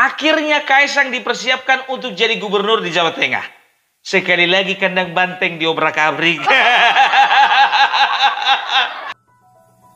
Akhirnya Kaisang dipersiapkan untuk jadi gubernur di Jawa Tengah. Sekali lagi kandang banteng diobrak-abrik.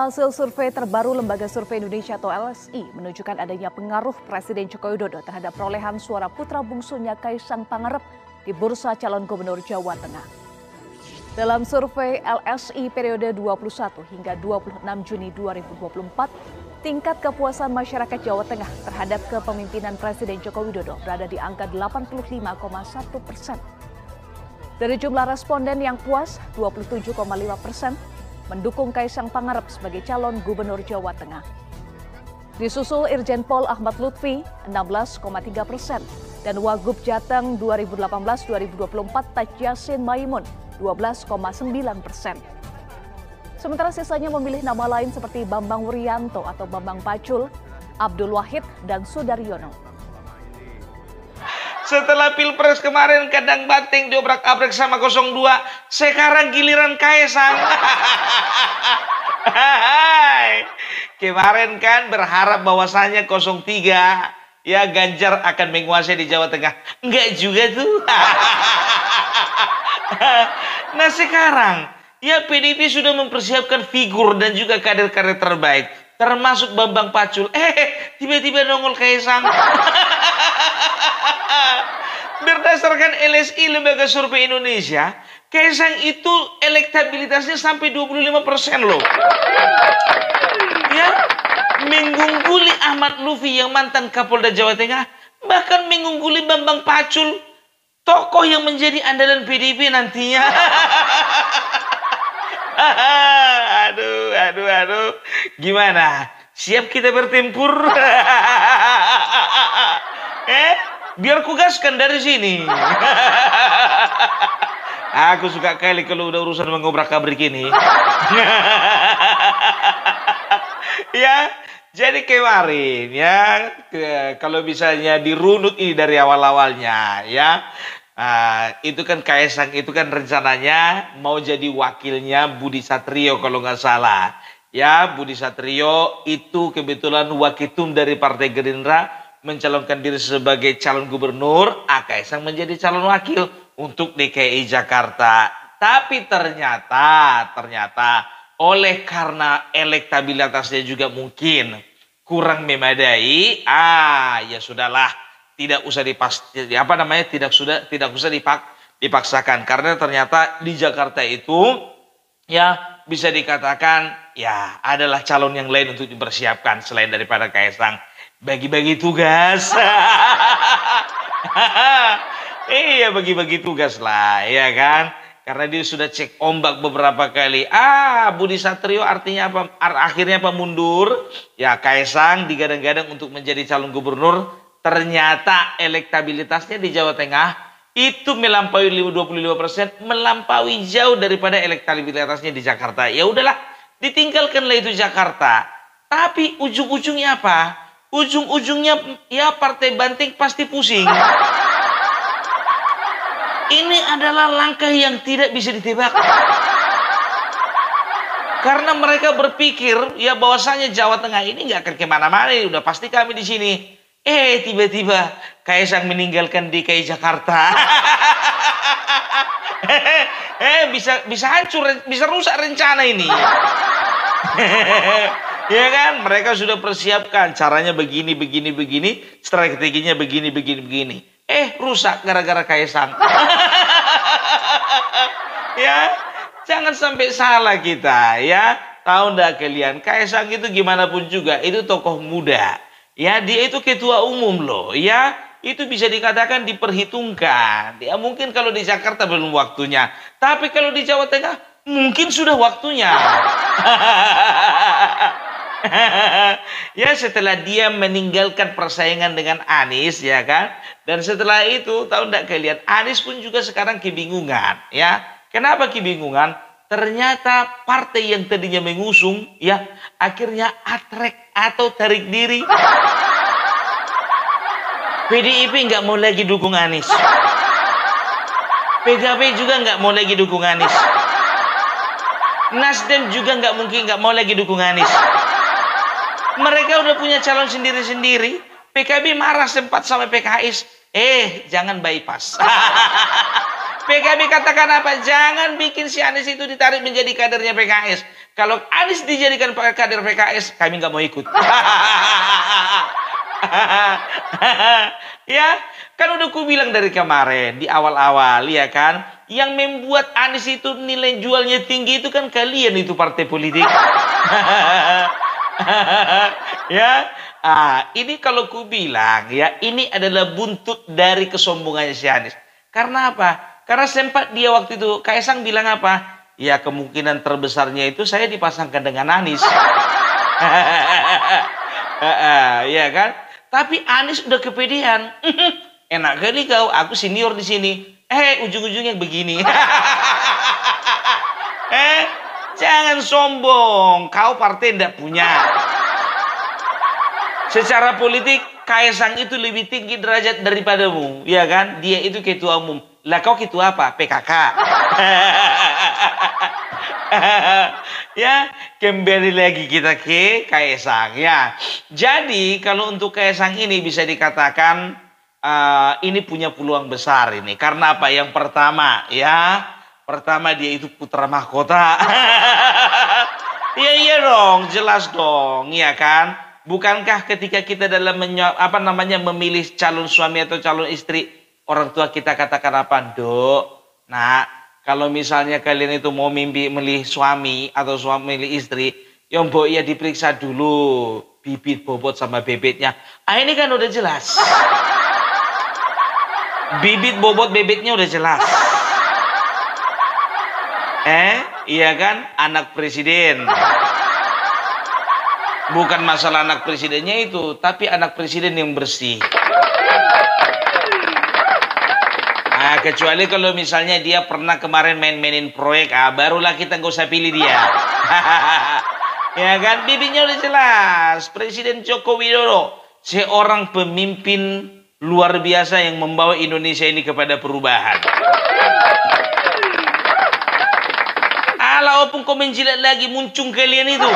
Hasil survei terbaru Lembaga Survei Indonesia atau LSI menunjukkan adanya pengaruh Presiden Joko Widodo terhadap perolehan suara putra bungsunya Kaisang Pangarep di bursa calon gubernur Jawa Tengah. Dalam survei LSI periode 21 hingga 26 Juni 2024, tingkat kepuasan masyarakat Jawa Tengah terhadap kepemimpinan Presiden Joko Widodo berada di angka 85,1%. Dari jumlah responden yang puas, 27,5% mendukung Kaisang Pangarep sebagai calon gubernur Jawa Tengah. Disusul Irjen Pol Ahmad Lutfi 16,3% dan Wagub Jateng 2018-2024 Taj Yassin Maimun 12,9%. Sementara sisanya memilih nama lain seperti Bambang Wuryanto atau Bambang Pacul, Abdul Wahid, dan Sudaryono. Setelah Pilpres kemarin kandang banteng diobrak-abrik sama 02, sekarang giliran Kaisang. Kemarin kan berharap bahwasanya 03 ya Ganjar akan menguasai di Jawa Tengah. Enggak juga tuh. Nah sekarang ya PDIP sudah mempersiapkan figur dan juga kader-kader terbaik, termasuk Bambang Pacul. Tiba-tiba nongol Kaisang. Berdasarkan LSI Lembaga Survei Indonesia, Kaisang itu elektabilitasnya sampai 25% loh. Ya, mengungguli Ahmad Lutfi yang mantan Kapolda Jawa Tengah, bahkan mengungguli Bambang Pacul, tokoh yang menjadi andalan PDIP nantinya. Aduh. Gimana? Siap kita bertempur? Biar kugaskan dari sini. Aku suka kali kalau udah urusan mengobrak-abrik ini. Ya, jadi kemarin ya, kalau misalnya dirunut ini dari awal-awalnya ya, itu kan Kaisang itu kan rencananya mau jadi wakilnya Budi Satrio kalau nggak salah. Ya, Budi Satrio itu kebetulan waketum dari Partai Gerindra, mencalonkan diri sebagai calon gubernur, Kaisang menjadi calon wakil untuk DKI Jakarta. Tapi ternyata oleh karena elektabilitasnya juga mungkin kurang memadai, ya sudahlah, tidak usah dipaksakan karena ternyata di Jakarta itu ya bisa dikatakan ya adalah calon yang lain untuk dipersiapkan selain daripada Kaisang. Bagi-bagi tugas. Iya, bagi-bagi tugas lah, ya kan? Karena dia sudah cek ombak beberapa kali. Budi Satrio artinya apa? Akhirnya apa? Mundur. Ya, Kaisang digadang-gadang untuk menjadi calon gubernur. Ternyata elektabilitasnya di Jawa Tengah itu melampaui 25%, melampaui jauh daripada elektabilitasnya di Jakarta. Ya udahlah, ditinggalkanlah itu Jakarta. Tapi ujung-ujungnya apa? Ujung-ujungnya ya partai banteng pasti pusing. Ini adalah langkah yang tidak bisa ditebak. Karena mereka berpikir ya bahwasanya Jawa Tengah ini nggak akan kemana-mana, udah pasti kami di sini. Tiba-tiba Kaisang meninggalkan DKI Jakarta. Bisa hancur, bisa rusak rencana ini. Ya kan, mereka sudah persiapkan caranya begini, strateginya begini. Rusak gara-gara Kaisang. Ya, jangan sampai salah kita ya. Tahu ndak kalian, Kaisang itu gimana pun juga itu tokoh muda. Ya, dia itu ketua umum loh, ya. Itu bisa dikatakan diperhitungkan. Ya, mungkin kalau di Jakarta belum waktunya, tapi kalau di Jawa Tengah mungkin sudah waktunya. Ya, setelah dia meninggalkan persaingan dengan Anies, ya kan, dan setelah itu tahu nggak kalian, Anies pun juga sekarang kebingungan, ya. Kenapa kebingungan? Ternyata partai yang tadinya mengusung, ya, akhirnya atrek atau tarik diri. PDIP nggak mau lagi dukung Anies, PKB juga nggak mau lagi dukung Anies, Nasdem juga nggak mau lagi dukung Anies. Mereka udah punya calon sendiri-sendiri. PKB marah sempat sama PKS. Jangan bypass. PKB katakan apa? Jangan bikin si Anies itu ditarik menjadi kadernya PKS. Kalau Anies dijadikan kader PKS, kami nggak mau ikut. Ya, kan udah ku bilang dari kemarin di awal-awal, ya kan? Yang membuat Anies itu nilai jualnya tinggi itu kan kalian itu partai politik. Ya, ini kalau ku bilang ya, ini adalah buntut dari kesombongannya si Anies. Karena apa? Karena sempat dia waktu itu Kaisang bilang apa? Ya kemungkinan terbesarnya itu saya dipasangkan dengan Anies. Ya kan? Tapi Anies udah kepedean. Enak kali kau, aku senior di sini. Ujung-ujungnya begini. Jangan sombong, kau partai tidak punya. Secara politik, Kaisang itu lebih tinggi derajat daripadamu, ya kan? Dia itu ketua umum. Lah kau ketua apa? PKK. Ya, kembali lagi kita ke Kaisang ya. Jadi kalau untuk Kaisang ini bisa dikatakan ini punya peluang besar ini. Karena apa? Yang pertama ya, pertama dia itu putra mahkota. Iya dong, jelas dong, ya kan? Bukankah ketika kita dalam memilih calon suami atau calon istri, orang tua kita katakan apa? Dok, nah kalau misalnya kalian itu mau milih suami atau suami milih istri, yang mbok ya diperiksa dulu bibit bobot sama bebeknya. Ini kan udah jelas. Bibit bobot bebeknya udah jelas. Iya kan? Anak presiden. Bukan masalah anak presidennya itu, tapi anak presiden yang bersih. Kecuali kalau misalnya dia pernah kemarin main-mainin proyek, barulah kita nggak usah pilih dia. Ya kan, bibitnya udah jelas. Presiden Joko Widodo, seorang pemimpin luar biasa yang membawa Indonesia ini kepada perubahan. Opung kau menjilat lagi, muncung kalian itu.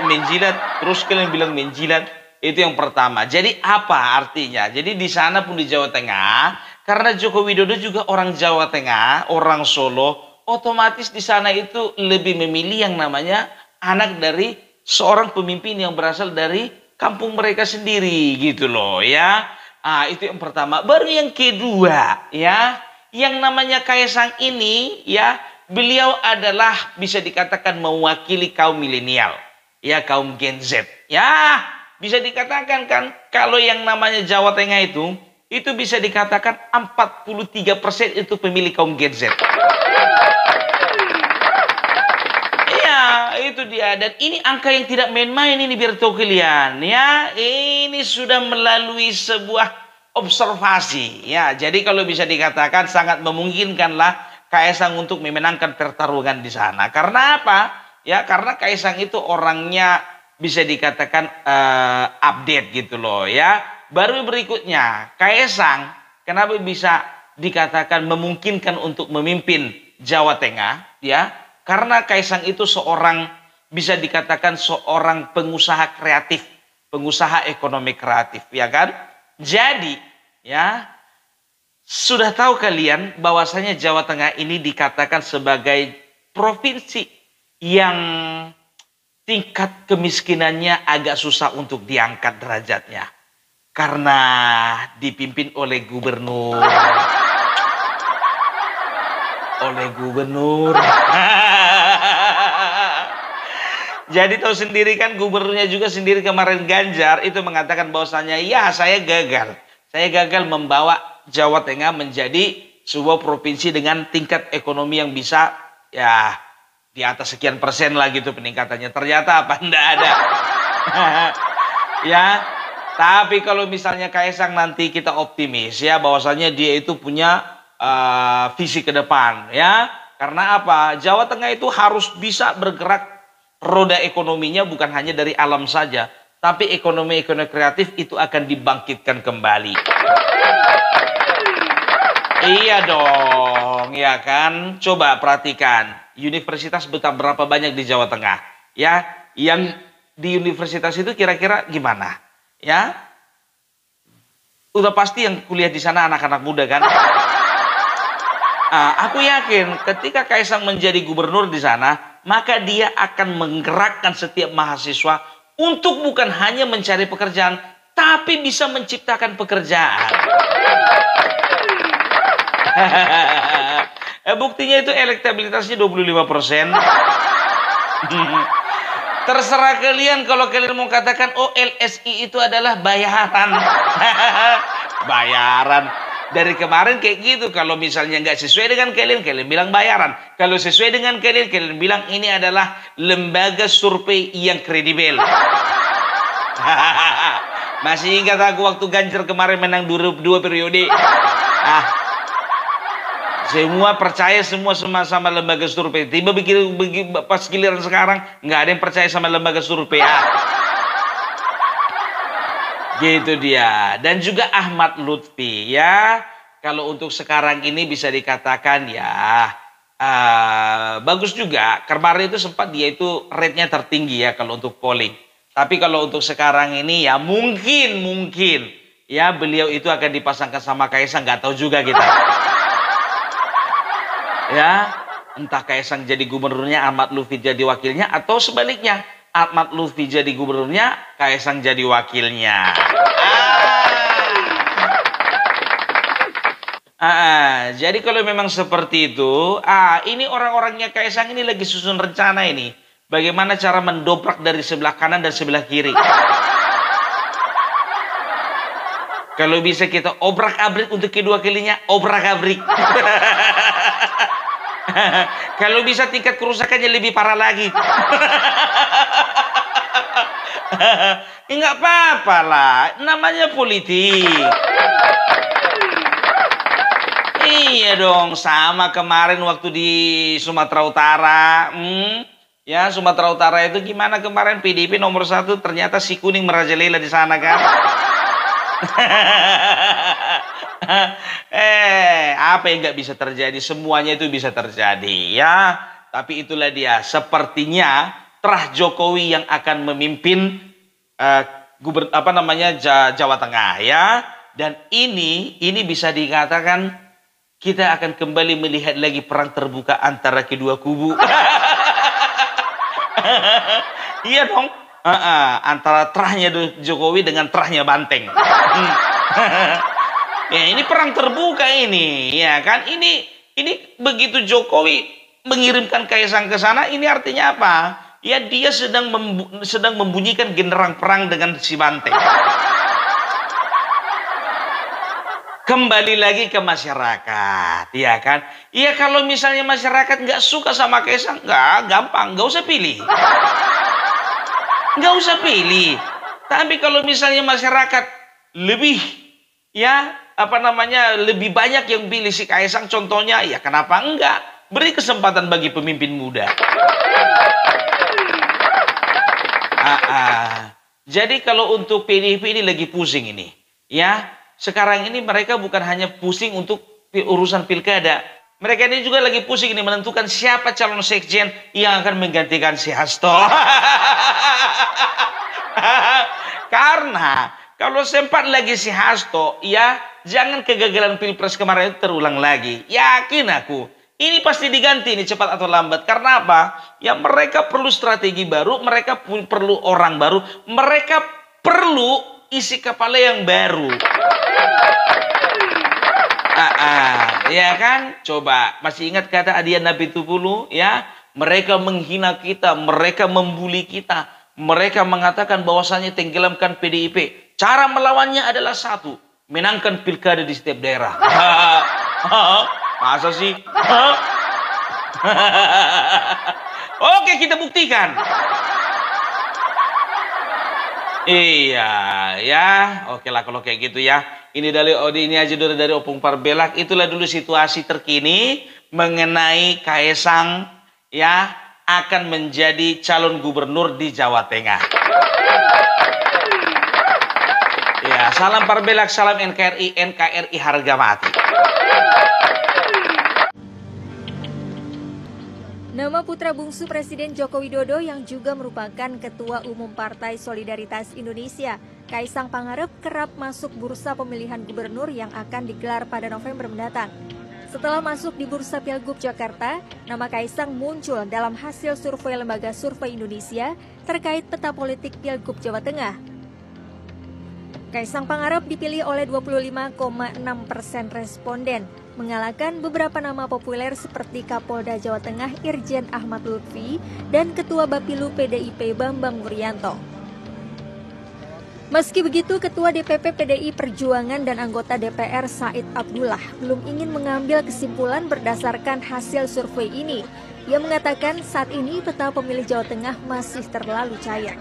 Menjilat, terus kalian bilang menjilat. Itu yang pertama. Jadi apa artinya? Jadi di sana pun di Jawa Tengah, karena Joko Widodo juga orang Jawa Tengah, orang Solo, otomatis di sana itu lebih memilih yang namanya anak dari seorang pemimpin yang berasal dari kampung mereka sendiri gitu loh ya. Itu yang pertama. Baru yang kedua ya, yang namanya Kaisang ini ya, beliau adalah bisa dikatakan mewakili kaum milenial, ya kaum Gen Z. Ya, bisa dikatakan kan kalau yang namanya Jawa Tengah itu bisa dikatakan 43% itu pemilih kaum Gen Z. Iya, itu dia. Dan ini angka yang tidak main-main ini biar tahu kalian ya. Ini sudah melalui sebuah observasi ya. Jadi kalau bisa dikatakan sangat memungkinkanlah Kaisang untuk memenangkan pertarungan di sana. Karena apa? Ya karena Kaisang itu orangnya bisa dikatakan update gitu loh ya. Baru berikutnya, Kaisang kenapa bisa dikatakan memungkinkan untuk memimpin Jawa Tengah ya? Karena Kaisang itu seorang bisa dikatakan seorang pengusaha kreatif, pengusaha ekonomi kreatif ya kan? Jadi ya, sudah tahu kalian bahwasanya Jawa Tengah ini dikatakan sebagai provinsi yang tingkat kemiskinannya agak susah untuk diangkat derajatnya. Karena dipimpin oleh gubernur. Jadi tahu sendiri kan gubernurnya juga sendiri kemarin Ganjar itu mengatakan bahwasanya ya saya gagal. Saya gagal membawa Jawa Tengah menjadi sebuah provinsi dengan tingkat ekonomi yang bisa ya di atas sekian persen lah gitu peningkatannya. Ternyata apa? Enggak ada. Ya, tapi kalau misalnya Kaisang nanti kita optimis ya bahwasanya dia itu punya visi ke depan ya. Karena apa? Jawa Tengah itu harus bisa bergerak, roda ekonominya bukan hanya dari alam saja, tapi ekonomi kreatif itu akan dibangkitkan kembali. Iya dong, ya kan? Coba perhatikan, universitas berapa banyak di Jawa Tengah? Ya, yang di universitas itu kira-kira gimana? ya. Udah pasti yang kuliah di sana anak-anak muda kan. Aku yakin ketika Kaisang menjadi gubernur di sana, maka dia akan menggerakkan setiap mahasiswa untuk bukan hanya mencari pekerjaan, tapi bisa menciptakan pekerjaan. Buktinya itu elektabilitasnya 25%. Terserah kalian kalau kalian mau katakan, oh LSI itu adalah bayaran. Bayaran. Dari kemarin kayak gitu, kalau misalnya nggak sesuai dengan kalian, kalian bilang bayaran. Kalau sesuai dengan kalian, kalian bilang ini adalah lembaga survei yang kredibel. Masih ingat aku waktu Ganjar kemarin menang dua periode. Semua percaya semua sama lembaga survei. Tiba pas giliran sekarang, nggak ada yang percaya sama lembaga survei. Gitu dia. Dan juga Ahmad Lutfi ya. Kalau untuk sekarang ini bisa dikatakan ya bagus juga. Kemarin itu sempat dia itu rate-nya tertinggi ya kalau untuk polling. Tapi kalau untuk sekarang ini ya mungkin ya beliau itu akan dipasangkan sama Kaisang, nggak tahu juga kita. Ya, entah Kaisang jadi gubernurnya, Ahmad Lutfi jadi wakilnya, atau sebaliknya. Ahmad Lutfi jadi gubernurnya, Kaisang jadi wakilnya. Jadi kalau memang seperti itu, ini orang-orangnya Kaisang ini lagi susun rencana ini. Bagaimana cara mendobrak dari sebelah kanan dan sebelah kiri. Kalau bisa kita obrak-abrik untuk kedua kalinya, obrak-abrik. Kalau bisa tingkat kerusakannya lebih parah lagi. Nggak apa-apa lah, namanya politik. Iya dong, sama kemarin waktu di Sumatera Utara. Ya, Sumatera Utara itu gimana kemarin PDIP nomor 1 ternyata si kuning merajalela di sana kan. Apa yang nggak bisa terjadi? Semuanya itu bisa terjadi ya. Tapi itulah dia, sepertinya terah Jokowi yang akan memimpin Jawa Tengah ya. Dan ini bisa dikatakan kita akan kembali melihat lagi perang terbuka antara kedua kubu. Iya dong. Antara terahnya Jokowi dengan terahnya Banteng. Ya, ini perang terbuka ini, ya kan? Ini begitu Jokowi mengirimkan Kaisang ke sana, ini artinya apa? Ya, dia sedang membunyikan genderang perang dengan si Banteng. Kembali lagi ke masyarakat, ya kan? Iya, kalau misalnya masyarakat nggak suka sama Kaisang, gampang, nggak usah pilih. Nggak usah pilih. Tapi kalau misalnya masyarakat lebih lebih banyak yang pilih si Kaisang, contohnya ya kenapa enggak? Beri kesempatan bagi pemimpin muda. Jadi kalau untuk PDIP ini lagi pusing ini, ya. Sekarang ini mereka bukan hanya pusing untuk urusan pilkada. Mereka ini juga lagi pusing ini menentukan siapa calon sekjen yang akan menggantikan si Hasto. Karena kalau sempat lagi si Hasto, ya jangan kegagalan pilpres kemarin itu terulang lagi. Yakin aku, ini pasti diganti ini cepat atau lambat. Karena apa? Ya mereka perlu strategi baru, mereka perlu orang baru, mereka perlu isi kepala yang baru. Ya kan? Coba, masih ingat kata Adian Nabi Tupulu ya? Mereka menghina kita, mereka membuli kita, mereka mengatakan bahwasanya tenggelamkan PDIP. Cara melawannya adalah satu, menangkan pilkada di setiap daerah. Masa sih? Oke, kita buktikan. Iya, ya, oke lah kalau kayak gitu ya. Ini aja dulu dari Opung Parbelak. Itulah dulu situasi terkini mengenai Kaisang ya akan menjadi calon gubernur di Jawa Tengah. Ya, salam Parbelak, salam NKRI harga mati. Nama putra bungsu Presiden Joko Widodo yang juga merupakan Ketua Umum Partai Solidaritas Indonesia, Kaisang Pangarep kerap masuk bursa pemilihan gubernur yang akan digelar pada November mendatang. Setelah masuk di bursa Pilgub Jakarta, nama Kaisang muncul dalam hasil survei Lembaga Survei Indonesia terkait peta politik Pilgub Jawa Tengah. Kaisang Pangarep dipilih oleh 25,6% responden, mengalahkan beberapa nama populer seperti Kapolda Jawa Tengah Irjen Ahmad Lutfi dan Ketua Bapilu PDIP Bambang Wuryanto. Meski begitu, Ketua DPP PDI Perjuangan dan anggota DPR Said Abdullah belum ingin mengambil kesimpulan berdasarkan hasil survei ini. Ia mengatakan saat ini peta pemilih Jawa Tengah masih terlalu cair.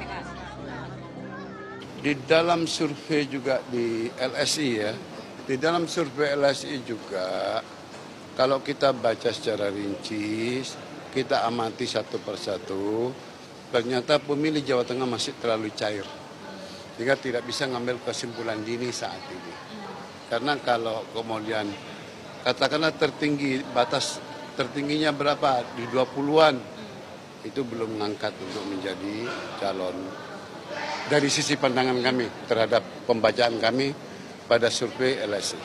Di dalam survei juga di LSI ya, di dalam survei LSI juga kalau kita baca secara rinci, kita amati satu persatu, ternyata pemilih Jawa Tengah masih terlalu cair. Sehingga tidak bisa ngambil kesimpulan dini saat ini. Karena kalau kemudian katakanlah tertinggi, batas tertingginya berapa? Di 20-an, itu belum mengangkat untuk menjadi calon. Dari sisi pandangan kami terhadap pembacaan kami pada survei LSI.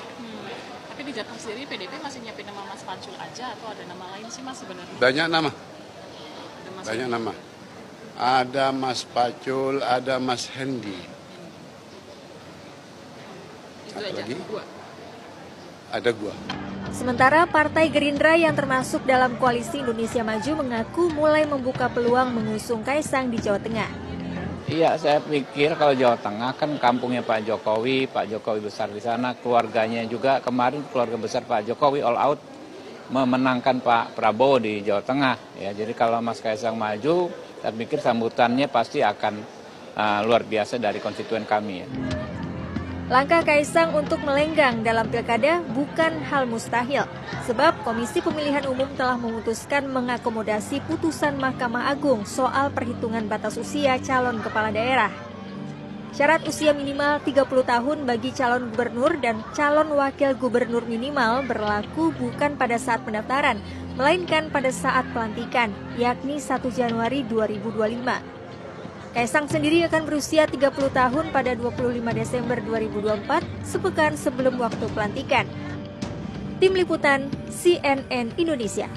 Tapi di Jateng sendiri PDP masih nyiapin nama Mas Pacul aja atau ada nama lain sih Mas sebenarnya? Banyak nama. Banyak nama. Ada Mas Pacul, ada Mas Hendi. Itu aja, gua. Ada gua. Sementara Partai Gerindra yang termasuk dalam Koalisi Indonesia Maju mengaku mulai membuka peluang mengusung Kaisang di Jawa Tengah. Iya, saya pikir kalau Jawa Tengah kan kampungnya Pak Jokowi besar di sana, keluarganya juga kemarin keluarga besar Pak Jokowi all out memenangkan Pak Prabowo di Jawa Tengah. Ya, jadi kalau Mas Kaisang maju, saya pikir sambutannya pasti akan luar biasa dari konstituen kami. Ya. Langkah Kaisang untuk melenggang dalam pilkada bukan hal mustahil, sebab Komisi Pemilihan Umum telah memutuskan mengakomodasi putusan Mahkamah Agung soal perhitungan batas usia calon kepala daerah. Syarat usia minimal 30 tahun bagi calon gubernur dan calon wakil gubernur minimal berlaku bukan pada saat pendaftaran, melainkan pada saat pelantikan, yakni 1 Januari 2025. Kaisang sendiri akan berusia 30 tahun pada 25 Desember 2024, sepekan sebelum waktu pelantikan. Tim Liputan CNN Indonesia.